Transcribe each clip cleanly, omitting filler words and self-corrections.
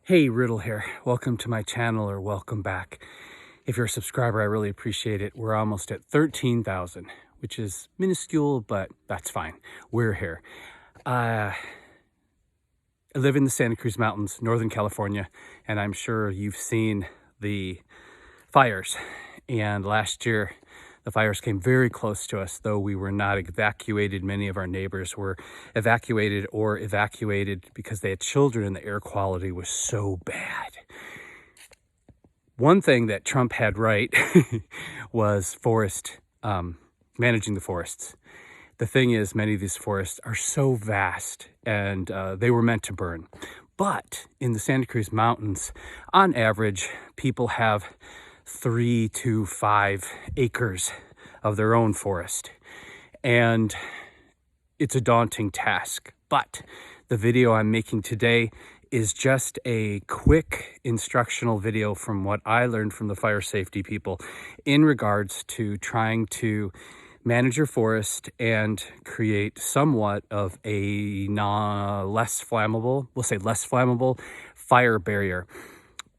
Hey, Riddle here. Welcome to my channel, or welcome back. If you're a subscriber, I really appreciate it. We're almost at 13,000, which is minuscule, but that's fine. We're here. I live in the Santa Cruz Mountains, Northern California, and I'm sure you've seen the fires. And last year, the fires came very close to us, though we were not evacuated. Many of our neighbors were evacuated because they had children and the air quality was so bad. One thing that Trump had right was managing the forests. The thing is, many of these forests are so vast and they were meant to burn. But in the Santa Cruz Mountains, on average, people have 3 to 5 acres of their own forest. And it's a daunting task. But the video I'm making today is just a quick instructional video from what I learned from the fire safety people in regards to trying to manage your forest and create somewhat of a less flammable fire barrier.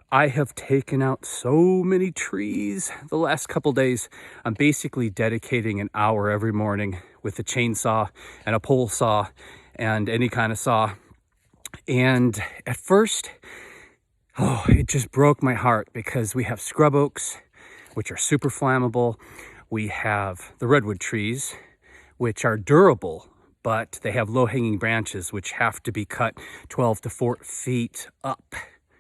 I have taken out so many trees the last couple days. I'm basically dedicating an hour every morning with a chainsaw and a pole saw and any kind of saw. And at first, it just broke my heart because we have scrub oaks, which are super flammable. We have the redwood trees, which are durable, but they have low-hanging branches, which have to be cut 12 to 4 feet up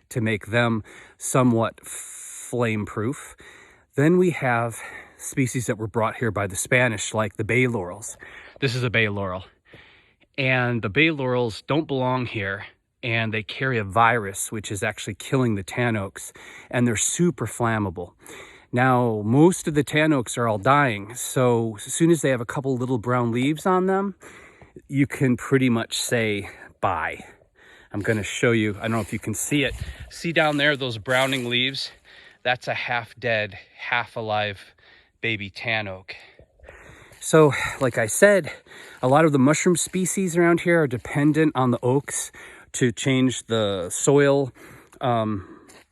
to make them somewhat flame-proof. Then we have species that were brought here by the Spanish, like the bay laurels. This is a bay laurel. And the bay laurels don't belong here, and they carry a virus, which is actually killing the tan oaks, and they're super flammable. Now, most of the tan oaks are all dying, so as soon as they have a couple little brown leaves on them, you can pretty much say bye. I'm going to show you. I don't know if you can see it. See down there, those browning leaves? That's a half-dead, half-alive baby tan oak. So, like I said, a lot of the mushroom species around here are dependent on the oaks to change the soil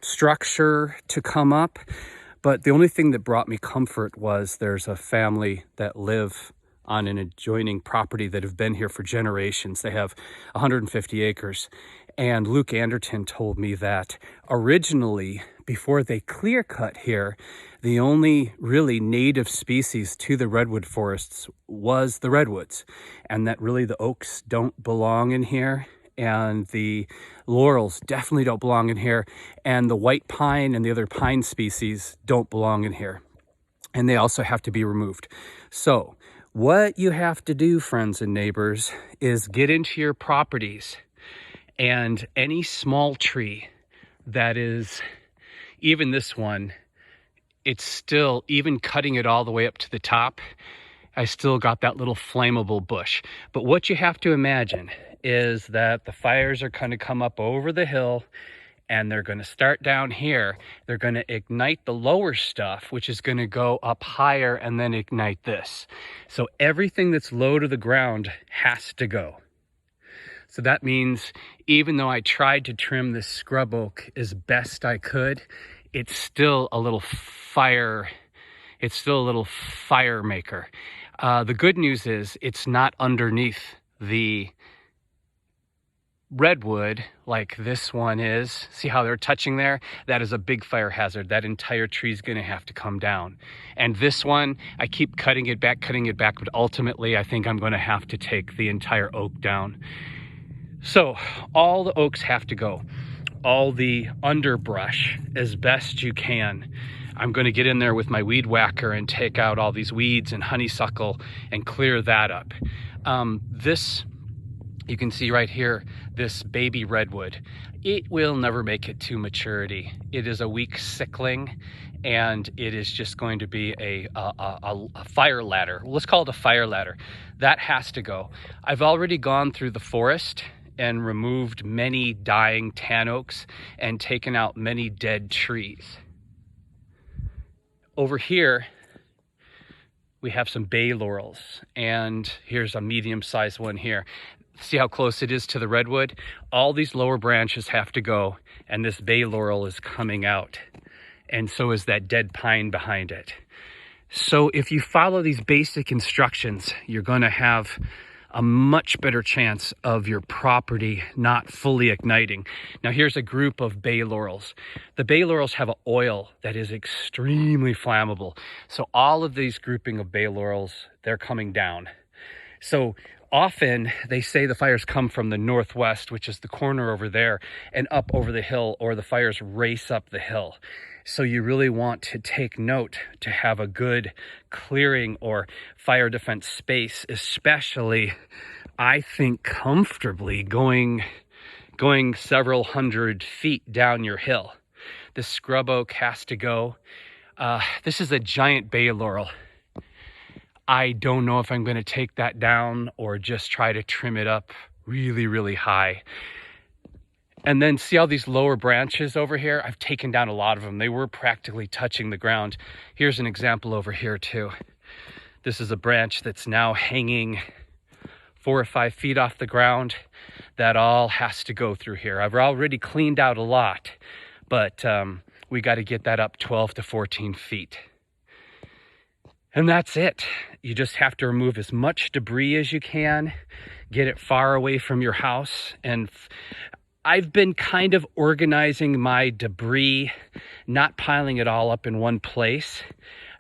structure to come up. But the only thing that brought me comfort was there's a family that live on an adjoining property that have been here for generations. They have 150 acres. And Luke Anderton told me that originally, before they clear cut here, the only really native species to the redwood forests was the redwoods. And that really the oaks don't belong in here. And the laurels definitely don't belong in here. And the white pine and the other pine species don't belong in here. And they also have to be removed. So what you have to do, friends and neighbors, is get into your properties, and any small tree that is, even this one, it's still, even cutting it all the way up to the top, I still got that little flammable bush. But what you have to imagine is that the fires are going to come up over the hill, and they're going to start down here. They're going to ignite the lower stuff, which is going to go up higher and then ignite this. So everything that's low to the ground has to go. So that means even though I tried to trim this scrub oak as best I could, it's still a little fire. It's still a little fire maker. The good news is it's not underneath the redwood like this one is. See how they're touching there? That is a big fire hazard. That entire tree is going to have to come down. And this one, I keep cutting it back, but ultimately I think I'm going to have to take the entire oak down. So all the oaks have to go. All the underbrush as best you can. I'm going to get in there with my weed whacker and take out all these weeds and honeysuckle and clear that up. This, you can see right here, this baby redwood, it will never make it to maturity. It is a weak sickling, and it is just going to be a fire ladder. Let's call it a fire ladder. That has to go. I've already gone through the forest and removed many dying tan oaks and taken out many dead trees. Over here, we have some bay laurels, and here's a medium-sized one here. See how close it is to the redwood? All these lower branches have to go, and this bay laurel is coming out. And so is that dead pine behind it. So if you follow these basic instructions, you're going to have a much better chance of your property not fully igniting. Now here's a group of bay laurels. The bay laurels have an oil that is extremely flammable. So all of these grouping of bay laurels, they're coming down. So often they say the fires come from the northwest, which is the corner over there, and up over the hill, or the fires race up the hill. So you really want to take note to have a good clearing or fire defense space, especially, I think, comfortably going several hundred feet down your hill. This scrub oak has to go. This is a giant bay laurel. I don't know if I'm going to take that down or just try to trim it up really, really high. And then see all these lower branches over here? I've taken down a lot of them. They were practically touching the ground. Here's an example over here too. This is a branch that's now hanging 4 or 5 feet off the ground. That all has to go through here. I've already cleaned out a lot, but we got to get that up 12 to 14 feet. And that's it. You just have to remove as much debris as you can, get it far away from your house. And I've been kind of organizing my debris, not piling it all up in one place,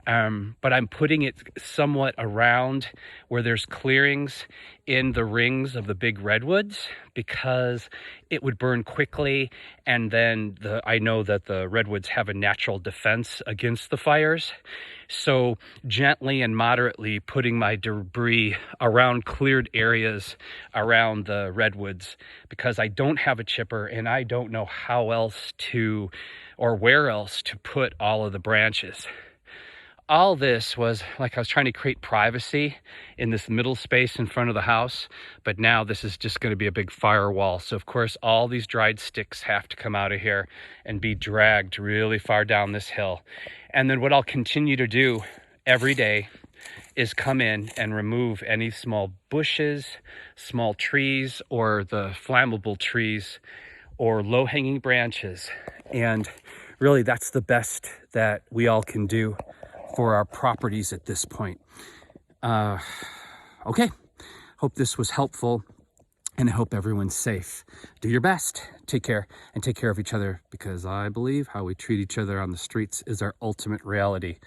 but I'm putting it somewhat around where there's clearings in the rings of the big redwoods, because it would burn quickly. And then I know that the redwoods have a natural defense against the fires. So gently and moderately putting my debris around cleared areas around the redwoods, because I don't have a chipper and I don't know how else to, or where else to put all of the branches. All this was like I was trying to create privacy in this middle space in front of the house, but now this is just going to be a big firewall. So of course all these dried sticks have to come out of here and be dragged really far down this hill. And then what I'll continue to do every day is come in and remove any small bushes, small trees, or the flammable trees, or low-hanging branches. And really that's the best that we all can do for our properties at this point. Okay, hope this was helpful, and I hope everyone's safe. Do your best, take care, and take care of each other, because I believe how we treat each other on the streets is our ultimate reality.